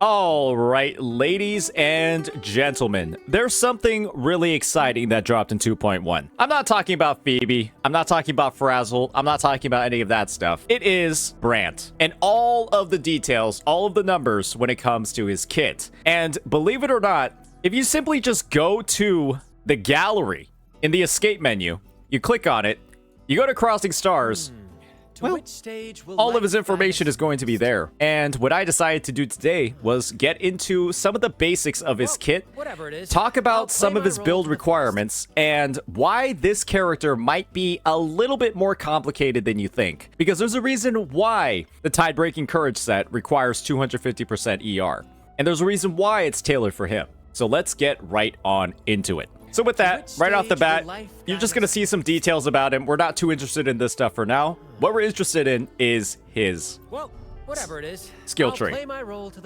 All right, ladies and gentlemen, there's something really exciting that dropped in 2.1. I'm not talking about Phoebe. I'm not talking about Frazzle. I'm not talking about any of that stuff. It is Brant and all of the details, all of the numbers when it comes to his kit. And believe it or not, if you simply just go to the gallery in the escape menu, you click on it, you go to Crossing Stars, well, all of his information is going to be there. And what I decided to do today was get into some of the basics of his kit, talk about some of his build requirements, and why this character might be a little bit more complicated than you think. Because there's a reason why the Tide-Breaking Courage set requires 250% ER. And there's a reason why it's tailored for him. So let's get right on into it. So with that, right off the bat, you're just going to see some details about him. We're not too interested in this stuff for now. What we're interested in is his skill tree.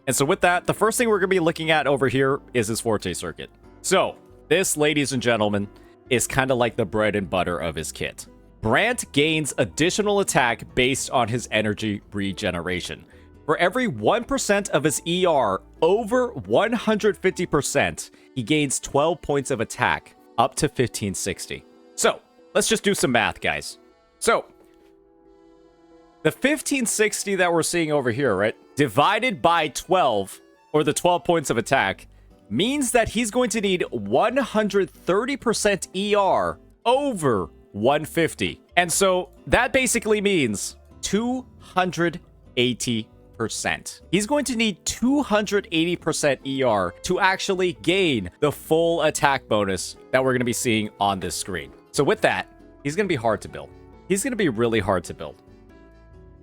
And so with that, the first thing we're going to be looking at over here is his Forte circuit. So this, ladies and gentlemen, is kind of like the bread and butter of his kit. Brant gains additional attack based on his energy regeneration. For every 1% of his ER over 150%, he gains 12 points of attack, up to 1560. So, let's just do some math, guys. So, the 1560 that we're seeing over here, right, divided by 12, or the 12 points of attack, means that he's going to need 130% ER over 150. And so, that basically means 280%. He's going to need 280% ER to actually gain the full attack bonus that we're going to be seeing on this screen. So with that, he's going to be hard to build. He's going to be really hard to build.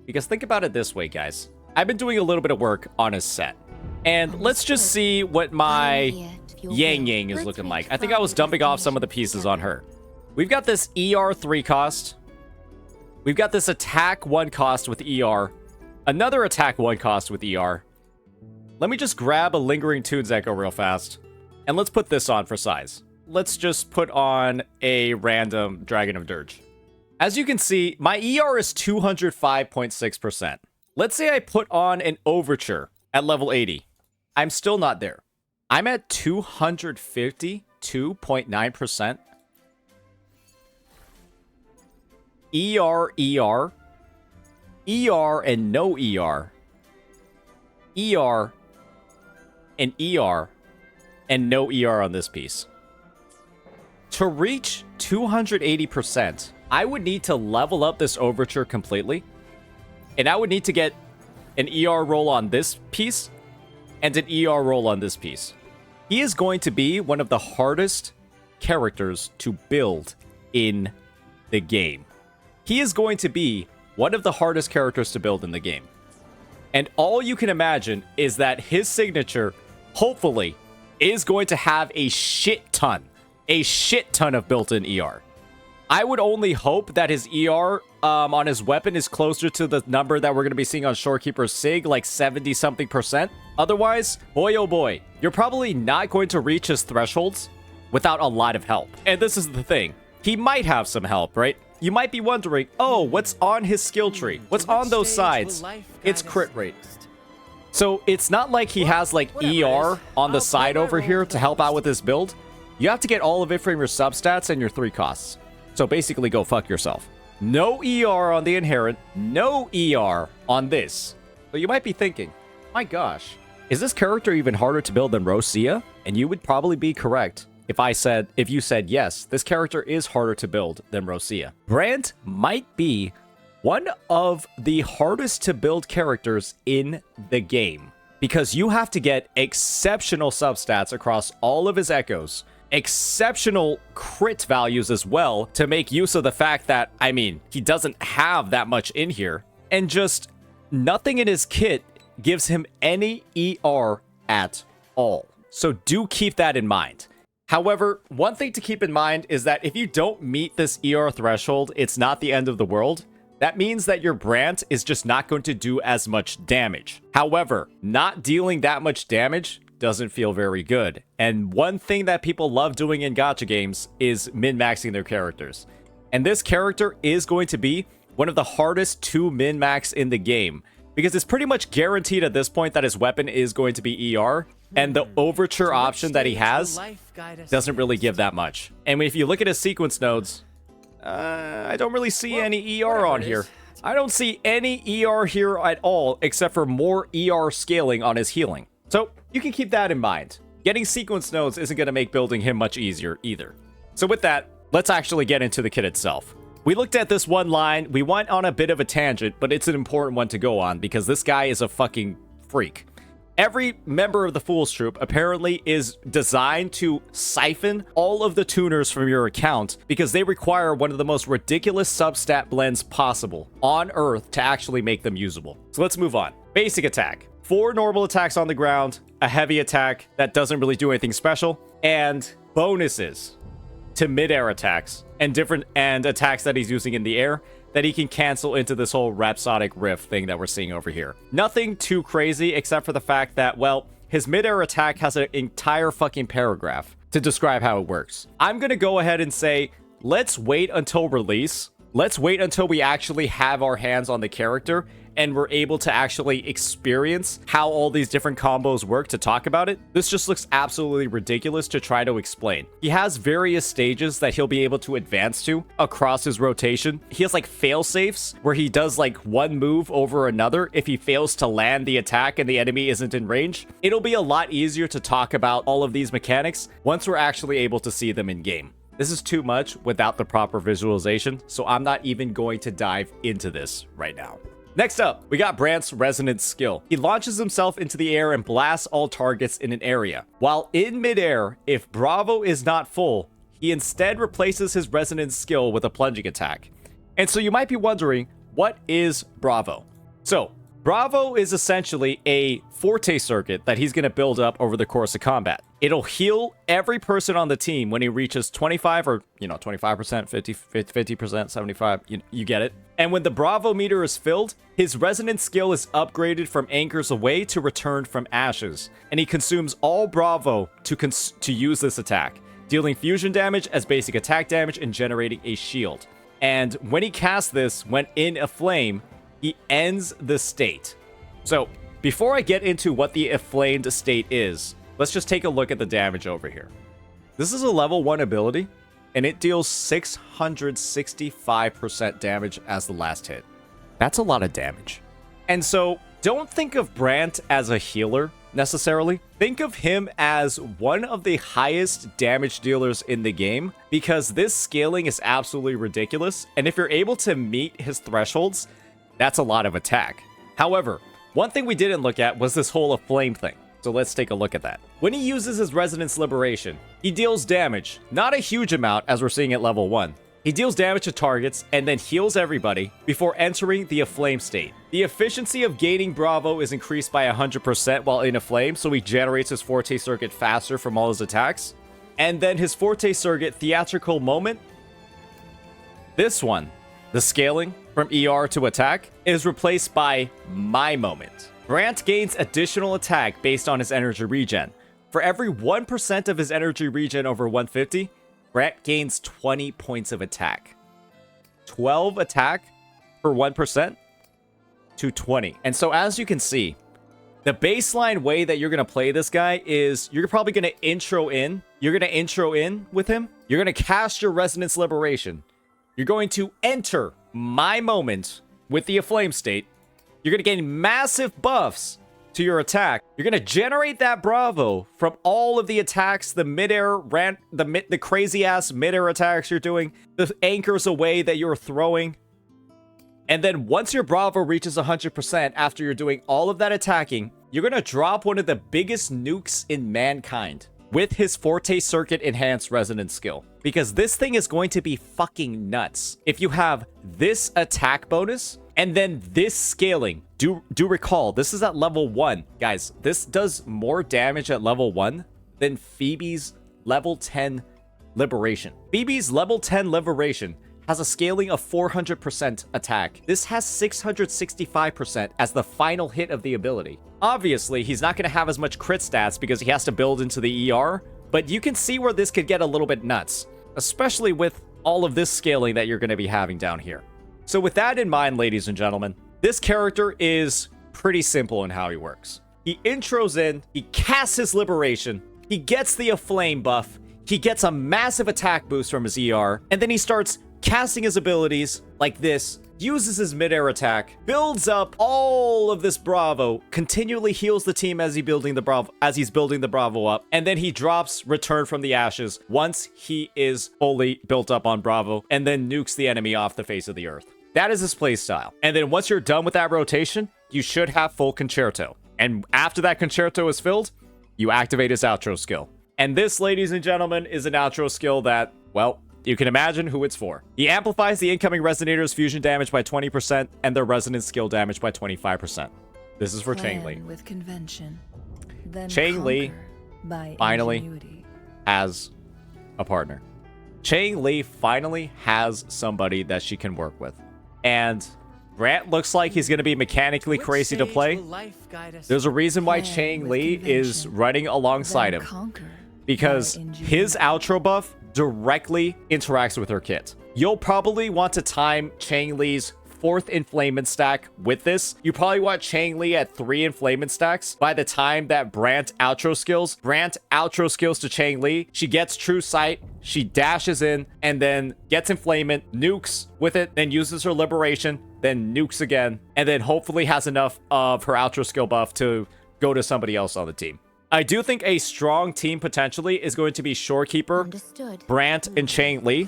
Because think about it this way, guys. I've been doing a little bit of work on his set. And let's just see what my Yang Yang is looking like. I think I was dumping off some of the pieces on her. We've got this ER 3 cost. We've got this attack 1 cost with ER. Another attack 1 cost with ER. Let me just grab a Lingering Tunes Echo real fast. And let's put this on for size. Let's just put on a random Dragon of Dirge. As you can see, my ER is 205.6%. Let's say I put on an Overture at level 80. I'm still not there. I'm at 252.9%. ER. ER and no ER. ER and ER and no ER on this piece. To reach 280%, I would need to level up this Overture completely. And I would need to get an ER roll on this piece and an ER roll on this piece. He is going to be one of the hardest characters to build in the game. He is going to be one of the hardest characters to build in the game. And all you can imagine is that his signature, hopefully, is going to have a shit ton of built-in ER. I would only hope that his ER on his weapon is closer to the number that we're going to be seeing on Shorekeeper's Sig, like 70-something%. Otherwise, boy oh boy, you're probably not going to reach his thresholds without a lot of help. And this is the thing. He might have some help, right? You might be wondering, oh, what's on his skill tree? What's on those sides? It's crit rate. So it's not like he has like ER on the side over here to help out with this build. You have to get all of it from your substats and your 3 costs. So basically go fuck yourself. No ER on the inherent, no ER on this. So you might be thinking, my gosh, is this character even harder to build than Rosia? And you would probably be correct. If you said yes, this character is harder to build than Rosia. Brant might be one of the hardest to build characters in the game because you have to get exceptional substats across all of his echoes, exceptional crit values as well to make use of the fact that, I mean, he doesn't have that much in here, and just nothing in his kit gives him any ER at all. So do keep that in mind. However, one thing to keep in mind is that if you don't meet this ER threshold, it's not the end of the world. That means that your Brant is just not going to do as much damage. However, not dealing that much damage doesn't feel very good. And one thing that people love doing in gacha games is min-maxing their characters. And this character is going to be one of the hardest to min-max in the game. because it's pretty much guaranteed at this point that his weapon is going to be ER, and the overture option that he has doesn't really give that much. And if you look at his sequence nodes, I don't really see any ER on here. I don't see any ER here at all, except for more ER scaling on his healing. So you can keep that in mind. Getting sequence nodes isn't going to make building him much easier either. So with that, let's actually get into the kit itself. We looked at this one line, we went on a bit of a tangent, but it's an important one to go on because this guy is a fucking freak. Every member of the Fool's Troop apparently is designed to siphon all of the tuners from your account because they require one of the most ridiculous substat blends possible on Earth to actually make them usable. So let's move on. Basic attack. 4 normal attacks on the ground, a heavy attack that doesn't really do anything special, and bonuses to mid-air attacks and attacks that he's using in the air that he can cancel into this whole Rhapsodic Rift thing that we're seeing over here. Nothing too crazy except for the fact that, well, his mid-air attack has an entire fucking paragraph to describe how it works. I'm gonna go ahead and say, let's wait until release. Let's wait until we actually have our hands on the character and we're able to actually experience how all these different combos work to talk about it. This just looks absolutely ridiculous to try to explain. He has various stages that he'll be able to advance to across his rotation. He has like fail safes where he does like one move over another if he fails to land the attack and the enemy isn't in range. It'll be a lot easier to talk about all of these mechanics once we're actually able to see them in game. This is too much without the proper visualization, so I'm not even going to dive into this right now. Next up, we got Brant's Resonance skill. He launches himself into the air and blasts all targets in an area. While in midair, if Bravo is not full, he instead replaces his Resonance skill with a plunging attack. And so you might be wondering, what is Bravo? So, Bravo is essentially a Forte circuit that he's going to build up over the course of combat. It'll heal every person on the team when he reaches 25 or, 25%, 50%, 75, you get it. And when the Bravo meter is filled, his Resonance skill is upgraded from Anchors Away to Returned from Ashes. And he consumes all Bravo to use this attack, dealing fusion damage as basic attack damage and generating a shield. And when he casts this, when in a flame, he ends the state. So, before I get into what the inflamed state is, let's just take a look at the damage over here. This is a level 1 ability, and it deals 665% damage as the last hit. That's a lot of damage. And so, don't think of Brant as a healer, necessarily. Think of him as one of the highest damage dealers in the game, because this scaling is absolutely ridiculous, and if you're able to meet his thresholds, that's a lot of attack. However, one thing we didn't look at was this whole flame thing. So let's take a look at that. When he uses his Resonance Liberation, he deals damage, not a huge amount as we're seeing at level 1. He deals damage to targets and then heals everybody before entering the Aflame state. The efficiency of gaining Bravo is increased by 100% while in Aflame, so he generates his Forte circuit faster from all his attacks. And then his Forte circuit Theatrical Moment, this one, the scaling from ER to attack, is replaced by My Moment. Brant gains additional attack based on his energy regen. For every 1% of his energy regen over 150, Brant gains 20 points of attack. 12 attack for 1% to 20. And so as you can see, the baseline way that you're going to play this guy is you're probably going to intro in. You're going to intro in with him. You're going to cast your Resonance Liberation. You're going to enter My Moment with the Aflame state. You're going to gain massive buffs to your attack. You're going to generate that Bravo from all of the attacks, the midair rant, the crazy ass midair attacks you're doing, the Anchors Away that you're throwing. And then once your Bravo reaches 100% after you're doing all of that attacking, you're going to drop one of the biggest nukes in mankind with his Forte Circuit Enhanced Resonance skill. Because this thing is going to be fucking nuts. If you have this attack bonus and then this scaling, do recall, this is at level 1. Guys, this does more damage at level 1 than Phoebe's level 10 Liberation. Phoebe's level 10 Liberation has a scaling of 400% attack. This has 665% as the final hit of the ability. Obviously, he's not going to have as much crit stats because he has to build into the ER, but you can see where this could get a little bit nuts, especially with all of this scaling that you're going to be having down here. So with that in mind, ladies and gentlemen, this character is pretty simple in how he works. He intros in, he casts his liberation, he gets the Aflame buff, he gets a massive attack boost from his ER, and then he starts casting his abilities like this, uses his mid-air attack, builds up all of this Bravo, continually heals the team as he's building the Bravo up, and then he drops Return from the Ashes once he is fully built up on Bravo, and then nukes the enemy off the face of the earth. That is his playstyle. And then once you're done with that rotation, you should have full Concerto. And after that Concerto is filled, you activate his outro skill. And this, ladies and gentlemen, is an outro skill that, well, you can imagine who it's for. He amplifies the incoming Resonator's fusion damage by 20% and their resonance skill damage by 25%. This is for Chang Li. With convention, then Chang Li finally has a partner. Chang Li finally has somebody that she can work with. And Brant looks like he's going to be mechanically crazy to play. There's a reason why Chang Li is running alongside him. Because his outro buff directly interacts with her kit. You'll probably want to time Chang Li's 4th Inflamement stack with this. You probably want Chang Li at 3 Inflamement stacks by the time that Brant outro skills to Chang Li. She gets True Sight, she dashes in, and then gets Inflamement, nukes with it, then uses her Liberation, then nukes again, and then hopefully has enough of her outro skill buff to go to somebody else on the team. I do think a strong team potentially is going to be Shorekeeper, Brant, and Chang Li,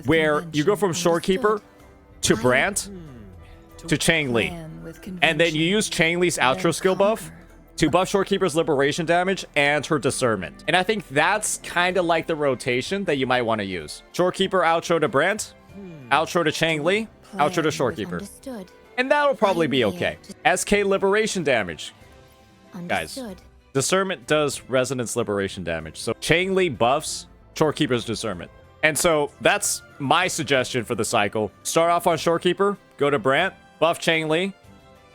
where you go from Shorekeeper to Brant to Chang Li, and then you use Chang Li's outro skill buff to buff Shorekeeper's liberation damage and her discernment. And I think that's kind of like the rotation that you might want to use. Shorekeeper outro to Brant, outro to Chang Li, outro to Shorekeeper. And that'll probably be okay. SK liberation damage. Guys. Discernment does resonance liberation damage. So Chang Li buffs Shorekeeper's discernment. And so that's my suggestion for the cycle. Start off on Shorekeeper, go to Brant, buff Chang Li,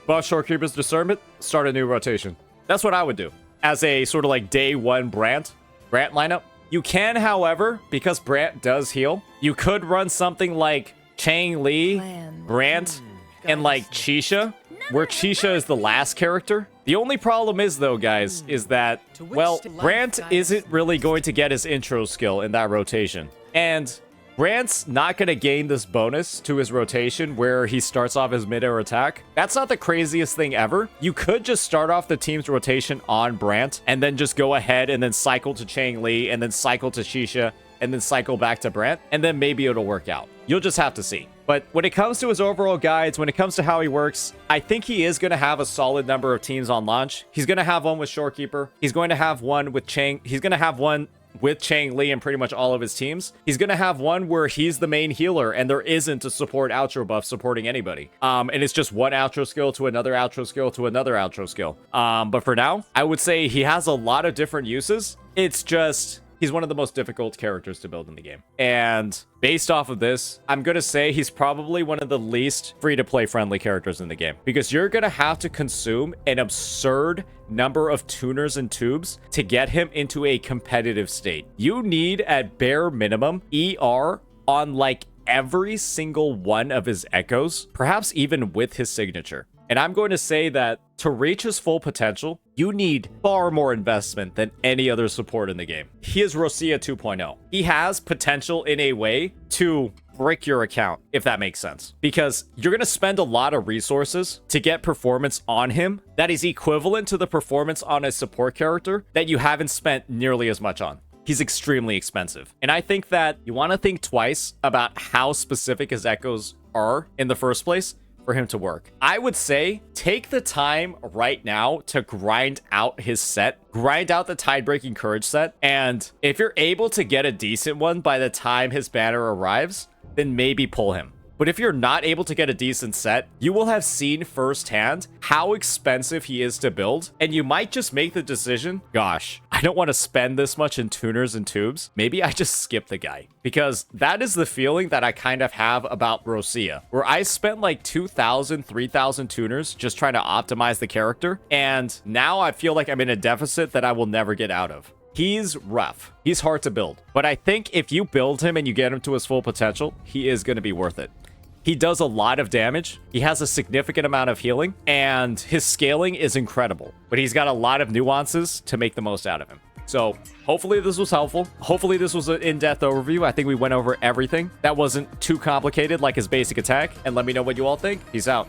buff Shorekeeper's discernment, start a new rotation. That's what I would do as a sort of like day one Brant lineup. You can, however, because Brant does heal, you could run something like Chang Li, Brant, and like Chisha, where Chisha is the last character. The only problem is, though, guys, is that, well, Brant isn't really going to get his intro skill in that rotation. And Brant's not going to gain this bonus to his rotation where he starts off his mid-air attack. That's not the craziest thing ever. You could just start off the team's rotation on Brant and then just go ahead and then cycle to Chang Li and then cycle to Chisha and then cycle back to Brant, and then maybe it'll work out. You'll just have to see. But when it comes to his overall guides, when it comes to how he works, I think he is going to have a solid number of teams on launch. He's going to have one with Shorekeeper. He's going to have one with Chang. He's going to have one with Chang Li and pretty much all of his teams. He's going to have one where he's the main healer and there isn't a support outro buff supporting anybody. And it's just one outro skill to another outro skill to another outro skill. But for now, I would say he has a lot of different uses. It's just he's one of the most difficult characters to build in the game. And based off of this, I'm going to say he's probably one of the least free-to-play friendly characters in the game. Because you're going to have to consume an absurd number of tuners and tubes to get him into a competitive state. You need, at bare minimum, ER on like every single one of his echoes, perhaps even with his signature. And I'm going to say that to reach his full potential, you need far more investment than any other support in the game. He is Rosia 2.0. He has potential in a way to brick your account, if that makes sense. Because you're going to spend a lot of resources to get performance on him that is equivalent to the performance on a support character that you haven't spent nearly as much on. He's extremely expensive. And I think that you want to think twice about how specific his echoes are in the first place for him to work. I would say take the time right now to grind out his set, grind out the Tide-Breaking Courage set, and if you're able to get a decent one by the time his banner arrives, then maybe pull him. But if you're not able to get a decent set, you will have seen firsthand how expensive he is to build, and you might just make the decision, gosh, I don't want to spend this much in tuners and tubes. Maybe I just skip the guy. Because that is the feeling that I kind of have about Rosia, where I spent like 2,000, 3,000 tuners just trying to optimize the character, and now I feel like I'm in a deficit that I will never get out of. He's rough. He's hard to build. But I think if you build him and you get him to his full potential, he is going to be worth it. He does a lot of damage. He has a significant amount of healing, and his scaling is incredible. But he's got a lot of nuances to make the most out of him. So hopefully this was helpful. Hopefully this was an in-depth overview. I think we went over everything. That wasn't too complicated like his basic attack. And let me know what you all think. Peace out.